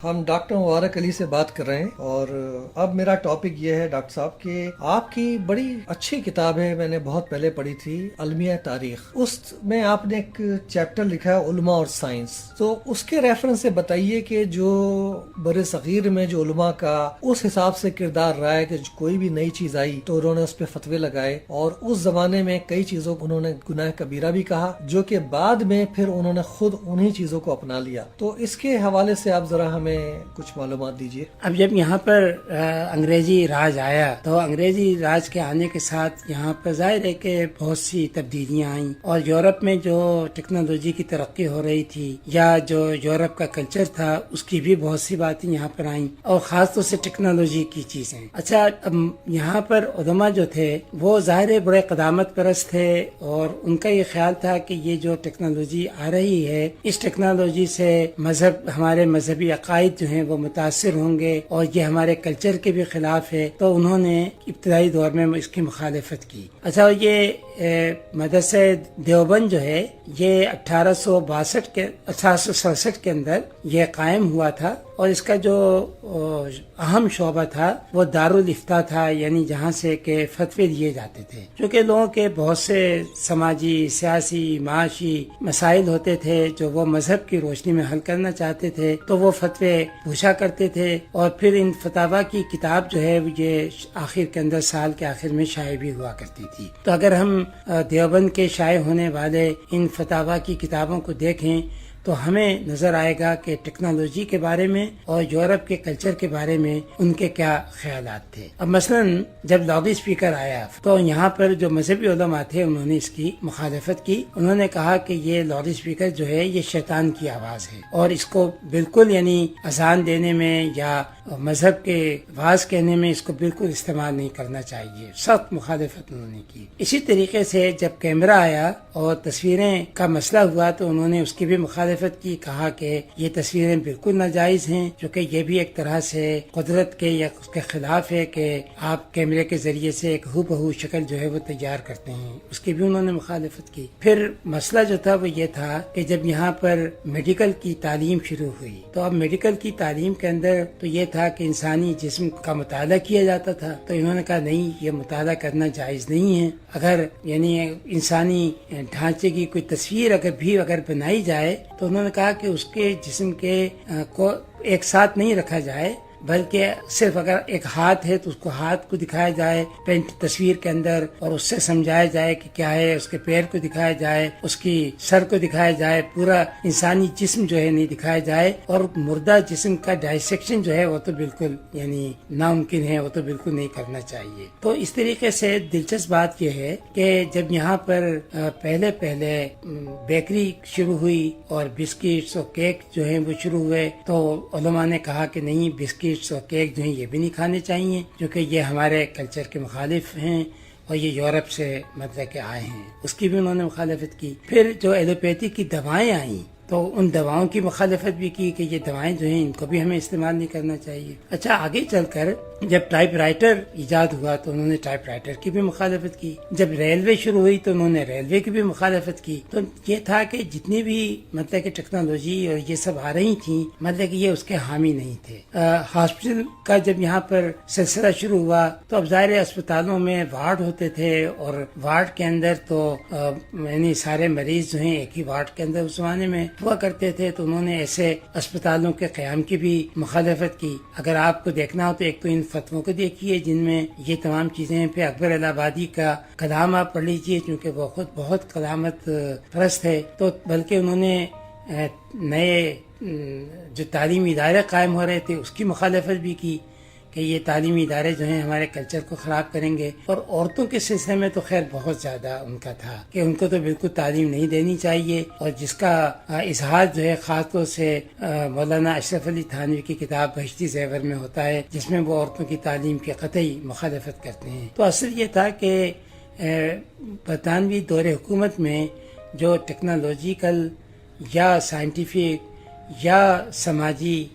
ہم ڈاکٹر مبارک علی سے بات کر رہے ہیں اور اب میرا ٹاپک یہ ہے ڈاکٹر صاحب کہ آپ کی بڑی اچھی کتاب ہے، میں نے بہت پہلے پڑھی تھی، المیہ تاریخ۔ اس میں آپ نے ایک چیپٹر لکھا ہے علماء اور سائنس، تو اس کے ریفرنس سے بتائیے کہ جو بر صغیر میں جو علماء کا اس حساب سے کردار رہا ہے کہ کوئی بھی نئی چیز آئی تو انہوں نے اس پہ فتوے لگائے، اور اس زمانے میں کئی چیزوں کو انہوں نے گناہ کبیرہ بھی کہا، جو کہ بعد میں پھر انہوں نے خود انہی چیزوں کو اپنا لیا۔ تو اس کے حوالے سے آپ ذرا ہمیں کچھ معلومات دیجیے۔ اب جب یہاں پر انگریزی راج آیا تو انگریزی راج کے آنے کے ساتھ یہاں پر ظاہر ہے کہ بہت سی تبدیلیاں آئیں، اور یورپ میں جو ٹیکنالوجی کی ترقی ہو رہی تھی یا جو یورپ کا کلچر تھا اس کی بھی بہت سی باتیں یہاں پر آئیں، اور خاص طور سے ٹیکنالوجی کی چیزیں۔ اچھا، اب یہاں پر علماء جو تھے وہ ظاہر ہے بڑے قدامت پرست تھے، اور ان کا یہ خیال تھا کہ یہ جو ٹیکنالوجی آ رہی ہے اس ٹیکنالوجی سے ہمارے مذہبی عقائد جو ہیں وہ متاثر ہوں گے، اور یہ ہمارے کلچر کے بھی خلاف ہے، تو انہوں نے ابتدائی دور میں اس کی مخالفت کی۔ اچھا، یہ مدرسہ دیوبند جو ہے یہ 1867 کے اندر یہ قائم ہوا تھا، اور اس کا جو اہم شعبہ تھا وہ دارالافتاء تھا، یعنی جہاں سے کہ فتوے دیے جاتے تھے، چونکہ لوگوں کے بہت سے سماجی، سیاسی، معاشی مسائل ہوتے تھے جو وہ مذہب کی روشنی میں حل کرنا چاہتے تھے، تو وہ فتوے پوچھا کرتے تھے، اور پھر ان فتاوی کی کتاب جو ہے یہ آخر کے اندر سال کے آخر میں شائع بھی ہوا کرتی تھی۔ تو اگر ہم دیوبند کے شائع ہونے والے ان فتاوی کی کتابوں کو دیکھیں تو ہمیں نظر آئے گا کہ ٹیکنالوجی کے بارے میں اور یورپ کے کلچر کے بارے میں ان کے کیا خیالات تھے۔ اب مثلا جب لاؤڈ اسپیکر آیا تو یہاں پر جو مذہبی علماء تھے انہوں نے اس کی مخالفت کی۔ انہوں نے کہا کہ یہ لاؤڈ اسپیکر جو ہے یہ شیطان کی آواز ہے، اور اس کو بالکل یعنی اذان دینے میں یا مذہب کے واعظ کہنے میں اس کو بالکل استعمال نہیں کرنا چاہیے۔ سخت مخالفت انہوں نے کی۔ اسی طریقے سے جب کیمرہ آیا اور تصویریں کا مسئلہ ہوا تو انہوں نے اس کی بھی مخالفت کی، کہا کہ یہ تصویریں بالکل ناجائز ہیں، کیونکہ یہ بھی ایک طرح سے قدرت کے یا اس کے خلاف ہے کہ آپ کیمرے کے ذریعے سے ایک ہو بہو شکل جو ہے وہ تیار کرتے ہیں، اس کی بھی انہوں نے مخالفت کی۔ پھر مسئلہ جو تھا وہ یہ تھا کہ جب یہاں پر میڈیکل کی تعلیم شروع ہوئی تو اب میڈیکل کی تعلیم کے اندر تو یہ تھا کہ انسانی جسم کا مطالعہ کیا جاتا تھا، تو انہوں نے کہا نہیں، یہ مطالعہ کرنا جائز نہیں ہے۔ اگر یعنی انسانی ڈھانچے کی کوئی تصویر اگر بنائی جائے تو انہوں نے کہا کہ اس کے جسم کے کو ایک ساتھ نہیں رکھا جائے، بلکہ صرف اگر ایک ہاتھ ہے تو اس کو ہاتھ کو دکھایا جائے پینٹ تصویر کے اندر، اور اس سے سمجھایا جائے کہ کیا ہے، اس کے پیر کو دکھایا جائے، اس کی سر کو دکھایا جائے، پورا انسانی جسم جو ہے نہیں دکھایا جائے، اور مردہ جسم کا ڈائسیکشن جو ہے وہ تو بالکل یعنی ناممکن ہے، وہ تو بالکل نہیں کرنا چاہیے۔ تو اس طریقے سے دلچسپ بات یہ ہے کہ جب یہاں پر پہلے بیکری شروع ہوئی اور بسکٹس اور کیک جو ہیں وہ شروع ہوئے، تو علماء نے کہا کہ نہیں، بسکٹس اور کیک جو ہیں یہ بھی نہیں کھانے چاہیے، کیونکہ یہ ہمارے کلچر کے مخالف ہیں اور یہ یورپ سے مطلب کہ آئے ہیں، اس کی بھی انہوں نے مخالفت کی۔ پھر جو ایلوپیتھی کی دوائیں آئیں تو ان دواؤں کی مخالفت بھی کی کہ یہ دوائیں جو ہیں ان کو بھی ہمیں استعمال نہیں کرنا چاہیے۔ اچھا، آگے چل کر جب ٹائپ رائٹر ایجاد ہوا تو انہوں نے ٹائپ رائٹر کی بھی مخالفت کی۔ جب ریلوے شروع ہوئی تو انہوں نے ریلوے کی بھی مخالفت کی۔ تو یہ تھا کہ جتنی بھی مطلب کہ ٹیکنالوجی اور یہ سب آ رہی تھیں، مطلب کہ یہ اس کے حامی نہیں تھے۔ ہاسپٹل کا جب یہاں پر سلسلہ شروع ہوا تو اب ظاہر اسپتالوں میں وارڈ ہوتے تھے، اور وارڈ کے اندر تو یعنی سارے مریض جو ہیں ایک ہی وارڈ کے اندر اس زمانے میں ہوا کرتے تھے، تو انہوں نے ایسے اسپتالوں کے قیام کی بھی مخالفت کی۔ اگر آپ کو دیکھنا ہو تو ایک تو ان فتووں کو دیکھیے جن میں یہ تمام چیزیں، پھر اکبر الہ آبادی کا کلام آپ پڑھ لیجیے، چونکہ وہ خود بہت قدامت پرست ہے، تو بلکہ انہوں نے نئے جو تعلیمی ادارے قائم ہو رہے تھے اس کی مخالفت بھی کی کہ یہ تعلیمی ادارے جو ہیں ہمارے کلچر کو خراب کریں گے۔ اور عورتوں کے سلسلے میں تو خیر بہت زیادہ ان کا تھا کہ ان کو تو بالکل تعلیم نہیں دینی چاہیے، اور جس کا اظہار جو ہے خاص طور سے مولانا اشرف علی تھانوی کی کتاب بہشتی زیور میں ہوتا ہے، جس میں وہ عورتوں کی تعلیم کی قطعی مخالفت کرتے ہیں۔ تو اصل یہ تھا کہ برطانوی دور حکومت میں جو ٹیکنالوجیکل یا سائنٹیفک یا سماجی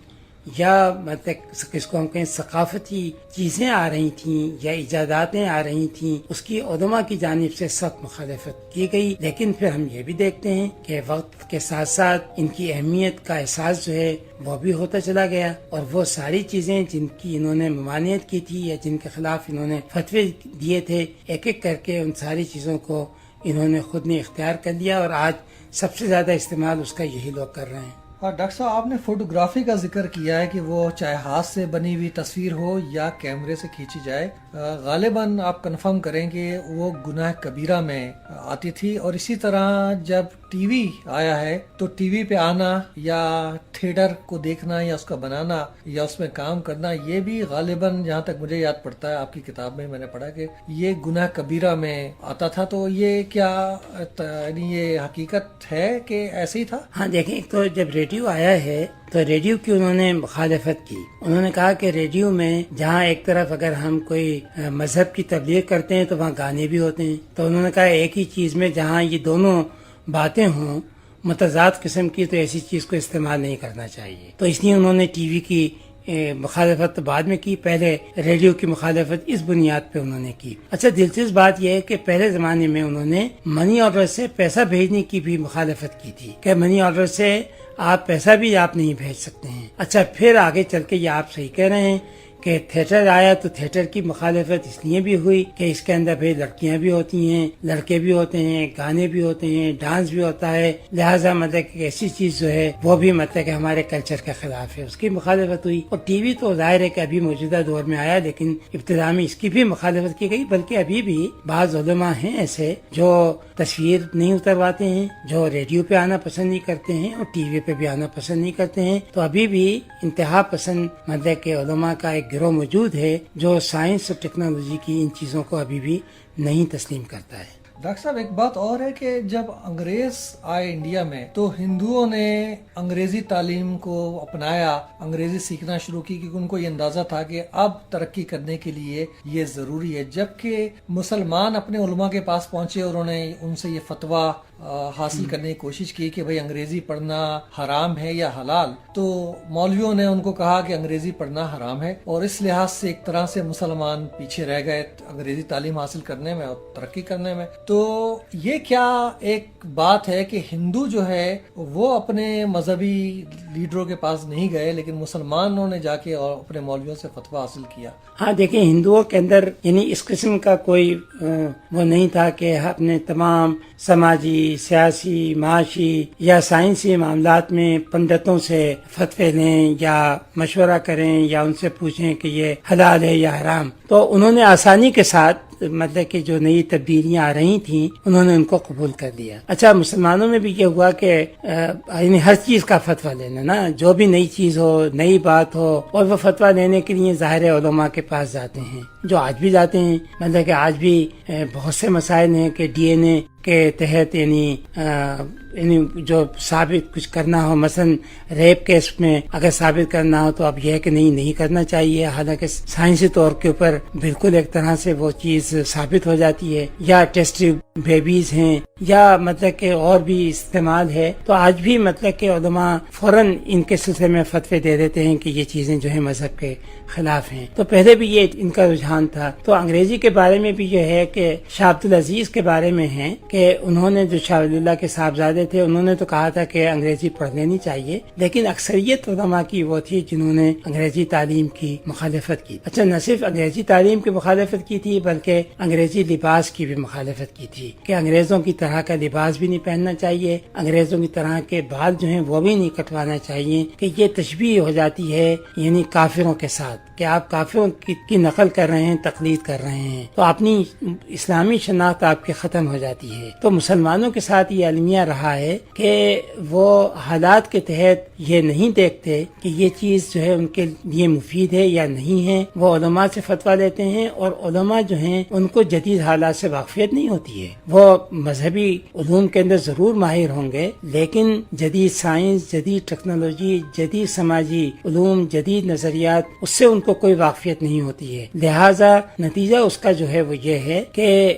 یا مطلب کس کو ہم کہیں ثقافتی چیزیں آ رہی تھیں یا ایجاداتیں آ رہی تھیں، اس کی علماء کی جانب سے سخت مخالفت کی گئی. لیکن پھر ہم یہ بھی دیکھتے ہیں کہ وقت کے ساتھ ساتھ ان کی اہمیت کا احساس جو ہے وہ بھی ہوتا چلا گیا، اور وہ ساری چیزیں جن کی انہوں نے ممانعت کی تھی یا جن کے خلاف انہوں نے فتوے دیے تھے، ایک ایک کر کے ان ساری چیزوں کو انہوں نے خود نے اختیار کر لیا، اور آج سب سے زیادہ استعمال اس کا یہی لوگ کر رہے ہیں. ڈاکٹر صاحب، آپ نے فوٹوگرافی کا ذکر کیا ہے کہ وہ چاہے ہاتھ سے بنی ہوئی تصویر ہو یا کیمرے سے کھینچی جائے، غالباً آپ کنفرم کریں کہ وہ گناہ کبیرہ میں آتی تھی. اور اسی طرح جب ٹی وی آیا ہے تو ٹی وی پہ آنا یا تھیٹر کو دیکھنا یا اس کا بنانا یا اس میں کام کرنا، یہ بھی غالباً جہاں تک مجھے یاد پڑتا ہے، آپ کی کتاب میں نے پڑھا کہ یہ گناہ کبیرہ میں آتا تھا. تو یہ کیا یعنی یہ حقیقت ہے کہ ایسے ہی تھا؟ ہاں دیکھیں، ایک تو جب ریڈیو آیا ہے تو ریڈیو کی انہوں نے مخالفت کی. انہوں نے کہا کہ ریڈیو میں جہاں ایک طرف اگر ہم کوئی مذہب کی تبلیغ کرتے ہیں تو وہاں گانے بھی ہوتے ہیں، تو انہوں نے کہا ایک ہی چیز میں جہاں یہ دونوں باتیں ہوں متضاد قسم کی، تو ایسی چیز کو استعمال نہیں کرنا چاہیے. تو اس لیے انہوں نے ٹی وی کی مخالفت بعد میں کی، پہلے ریڈیو کی مخالفت اس بنیاد پہ انہوں نے کی. اچھا، دلچسپ بات یہ ہے کہ پہلے زمانے میں انہوں نے منی آرڈر سے پیسہ بھیجنے کی بھی مخالفت کی تھی کہ منی آرڈر سے آپ پیسہ بھی آپ نہیں بھیج سکتے ہیں. اچھا، پھر آگے چل کے یہ آپ صحیح کہہ رہے ہیں کہ تھیٹر آیا تو تھیٹر کی مخالفت اس لیے بھی ہوئی کہ اس کے اندر بھائی لڑکیاں بھی ہوتی ہیں، لڑکے بھی ہوتے ہیں، گانے بھی ہوتے ہیں، ڈانس بھی ہوتا ہے، لہٰذا مطلب کہ ایسی چیز جو ہے وہ بھی مطلب کہ ہمارے کلچر کے خلاف ہے، اس کی مخالفت ہوئی. اور ٹی وی تو ظاہر ہے کہ ابھی موجودہ دور میں آیا، لیکن ابتدا میں اس کی بھی مخالفت کی گئی. بلکہ ابھی بھی بعض علماء ہیں ایسے جو تصویر نہیں اترواتے ہیں، جو ریڈیو پہ آنا پسند نہیں کرتے ہیں اور ٹی وی پہ بھی آنا پسند نہیں کرتے ہیں. تو ابھی بھی انتہا پسند مطلب کہ علماء کا ایک گروہ موجود ہے جو سائنس اور ٹیکنالوجی کی ان چیزوں کو ابھی بھی نہیں تسلیم کرتا ہے. ڈاکٹر صاحب، ایک بات اور ہے کہ جب انگریز آئے انڈیا میں تو ہندوؤں نے انگریزی تعلیم کو اپنایا، انگریزی سیکھنا شروع کی، کیونکہ ان کو یہ اندازہ تھا کہ اب ترقی کرنے کے لیے یہ ضروری ہے. جبکہ مسلمان اپنے علماء کے پاس پہنچے اور انہوں نے ان سے یہ فتویٰ حاصل کرنے کی کوشش کی کہ بھئی انگریزی پڑھنا حرام ہے یا حلال، تو مولویوں نے ان کو کہا کہ انگریزی پڑھنا حرام ہے، اور اس لحاظ سے ایک طرح سے مسلمان پیچھے رہ گئے انگریزی تعلیم حاصل کرنے میں اور ترقی کرنے میں. تو یہ کیا ایک بات ہے کہ ہندو جو ہے وہ اپنے مذہبی لیڈروں کے پاس نہیں گئے، لیکن مسلمانوں نے جا کے اور اپنے مولویوں سے فتویٰ حاصل کیا؟ ہاں دیکھیں، ہندوؤں کے اندر یعنی اس قسم کا کوئی وہ نہیں تھا کہ اپنے تمام سماجی، سیاسی، معاشی یا سائنسی معاملات میں پنڈتوں سے فتوے لیں یا مشورہ کریں یا ان سے پوچھیں کہ یہ حلال ہے یا حرام. تو انہوں نے آسانی کے ساتھ مطلب کہ جو نئی تبدیلیاں آ رہی تھیں انہوں نے ان کو قبول کر لیا. اچھا، مسلمانوں میں بھی یہ ہوا کہ یعنی ہر چیز کا فتویٰ لینا، نا جو بھی نئی چیز ہو، نئی بات ہو، اور وہ فتویٰ لینے کے لیے ظاہر علماء کے پاس جاتے ہیں، جو آج بھی جاتے ہیں. مطلب کہ آج بھی بہت سے مسائل ہیں کہ ڈی این اے کے تحت یعنی جو ثابت کچھ کرنا ہو، مثلا ریپ کیس میں اگر ثابت کرنا ہو تو اب یہ ہے کہ نہیں کرنا چاہیے، حالانکہ سائنسی طور کے اوپر بالکل ایک طرح سے وہ چیز ثابت ہو جاتی ہے. یا ٹیسٹ بیبیز ہیں یا مطلب کہ اور بھی استعمال ہے، تو آج بھی مطلب کہ علماء فوراً ان کے سلسلے میں فتوے دے دیتے ہیں کہ یہ چیزیں جو ہیں مذہب کے خلاف ہیں. تو پہلے بھی یہ ان کا رجحان تھا. تو انگریزی کے بارے میں بھی یہ ہے کہ شاہ عبد العزیز کے بارے میں ہے کہ انہوں نے جو شاہ ولی اللہ کے صاحبزادے تھے انہوں نے تو کہا تھا کہ انگریزی پڑھ لینی چاہیے، لیکن اکثریت علماء کی وہ تھی جنہوں نے انگریزی تعلیم کی مخالفت کی. اچھا، نہ صرف انگریزی تعلیم کی مخالفت کی تھی بلکہ انگریزی لباس کی بھی مخالفت کی تھی کہ انگریزوں کی طرح کا لباس بھی نہیں پہننا چاہیے، انگریزوں کی طرح کے بال جو ہیں وہ بھی نہیں کٹوانا چاہیے، کہ یہ تشبیہ ہو جاتی ہے یعنی کافروں کے ساتھ، کہ آپ کافروں کی نقل کر رہے ہیں، تقلید کر رہے ہیں، تو اپنی اسلامی شناخت آپ کی ختم ہو جاتی ہے. تو مسلمانوں کے ساتھ یہ المیہ رہا ہے کہ وہ حالات کے تحت یہ نہیں دیکھتے کہ یہ چیز جو ہے ان کے لیے مفید ہے یا نہیں ہے. وہ علماء سے فتویٰ لیتے ہیں اور علماء جو ہیں ان کو جدید حالات سے واقفیت نہیں ہوتی ہے. وہ مذہبی علوم کے اندر ضرور ماہر ہوں گے، لیکن جدید سائنس، جدید ٹیکنالوجی، جدید سماجی علوم، جدید نظریات، اس سے ان کو کوئی واقفیت نہیں ہوتی ہے. لہذا نتیجہ اس کا جو ہے وہ یہ ہے کہ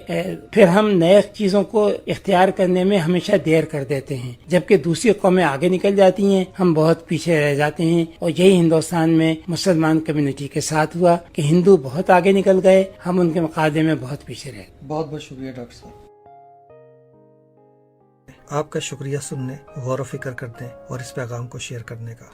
پھر ہم نئے چیزوں کو اختیار کرنے میں ہمیشہ دیر کر دیتے ہیں، جبکہ دوسری قومیں آگے نکل جاتی ہیں، ہم بہت پیچھے رہ جاتے ہیں. اور یہی ہندوستان میں مسلمان کمیونٹی کے ساتھ ہوا کہ ہندو بہت آگے نکل گئے، ہم ان کے مقابلے میں بہت پیچھے رہ گئے. بہت بہت شکریہ ڈاکٹر صاحب. آپ کا شکریہ سننے، غور و فکر کرنے اور اس پیغام کو شیئر کرنے کا.